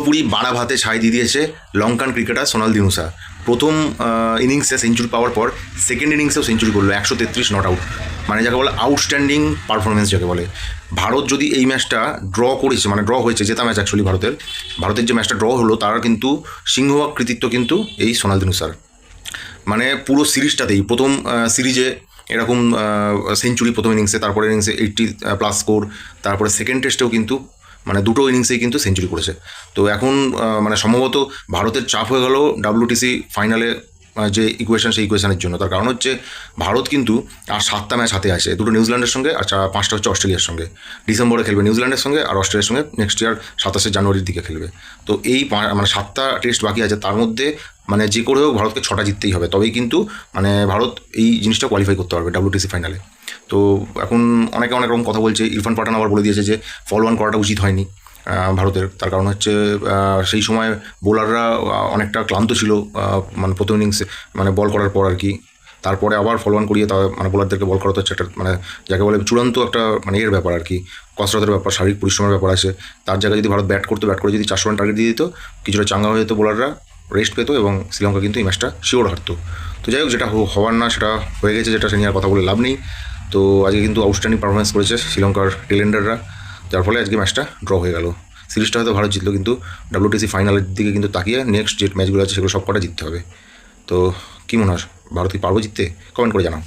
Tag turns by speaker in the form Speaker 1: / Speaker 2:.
Speaker 1: পুরোপুরি বাড়া ভাতে ছাই দিয়ে দিয়েছে লঙ্কান ক্রিকেটার সোনাল দিনুসা। প্রথম ইনিংসে সেঞ্চুরি পাওয়ার পর সেকেন্ড ইনিংসেও সেঞ্চুরি করলো, 133 নট আউট, মানে যাকে বলে আউটস্ট্যান্ডিং পারফরমেন্স যাকে বলে। ভারত যদি এই ম্যাচটা ড্র করেছে, মানে ড্র হয়েছে, জেতা ম্যাচ অ্যাকচুয়ালি ভারতের যে ম্যাচটা ড্র হলো তার কিন্তু সিংহভাগ কৃতিত্ব কিন্তু এই সোনাল দিনুসার। মানে পুরো সিরিজটাতেই প্রথম সিরিজে এরকম সেঞ্চুরি প্রথম ইনিংসে, তারপরে ইনিংসে 80+ স্কোর, তারপরে সেকেন্ড টেস্টেও কিন্তু মানে দুটো ইনিংসেই কিন্তু সেঞ্চুরি করেছে। তো এখন মানে সম্ভবত ভারতের চাপ হয়ে গেল WTC ফাইনালে যে ইকুয়েশন, সেই ইকুয়েশনের জন্য। তার কারণ হচ্ছে ভারত কিন্তু আর 7টা ম্যাচ হাতে আছে, দুটো নিউজিল্যান্ডের সঙ্গে আর 5টা হচ্ছে অস্ট্রেলিয়ার সঙ্গে। ডিসেম্বরে খেলবে নিউজিল্যান্ডের সঙ্গে, আর অস্ট্রেলিয়ার সঙ্গে নেক্সট ইয়ার 27শে জানুয়ারির দিকে খেলবে। তো এই মানে 7টা টেস্ট বাকি আছে, তার মধ্যে মানে যে করে হোক ভারতকে 6টা জিততেই হবে, তবেই কিন্তু মানে ভারত এই জিনিসটা কোয়ালিফাই করতে পারবে WTC ফাইনালে। তো এখন অনেকে অনেক রকম কথা বলছে। ইরফান পাঠান আবার বলে দিয়েছে যে ফলো অন করাটা উচিত হয়নি ভারতের। তার কারণ হচ্ছে সেই সময় বোলাররা অনেকটা ক্লান্ত ছিল, মানে প্রথম ইনিংসে মানে বল করার পর আর কি। তারপরে আবার ফলো অন করিয়ে মানে বোলারদেরকে বল করাতে হচ্ছে একটা মানে যাকে বলে চূড়ান্ত একটা মানে এর ব্যাপার আর কি, কসরতের ব্যাপার, শারীরিক পরিশ্রমের ব্যাপার আছে। তার জায়গায় যদি ভারত ব্যাট করে যদি 400 রান টার্গেট দিয়ে দিত, কিছুটা চাঙ্গা হয়ে যেত, বোলাররা রেস্ট পেতো এবং শ্রীলঙ্কা কিন্তু এই ম্যাচটা শিওর হারতো। তো যাই হোক, যেটা হওয়ার না সেটা হয়ে গেছে, যেটা সে নিয়ে আর কথা বলে লাভ নেই। তো আজকে কিন্তু আউটস্ট্যান্ডিং পারফরমেন্স করেছে শ্রীলঙ্কার টেলেন্ডাররা, যার ফলে আজকে ম্যাচটা ড্র হয়ে গেল। সিরিজটা হয়তো ভারত জিতলো, কিন্তু WTC ফাইনালের দিকে কিন্তু তাকিয়ে নেক্সট যে ম্যাচগুলো আছে সেগুলো সব কটা জিততে হবে। তো কী মনে হয়, ভারত কি পারবো জিততে? কমেন্ট করে জানাও।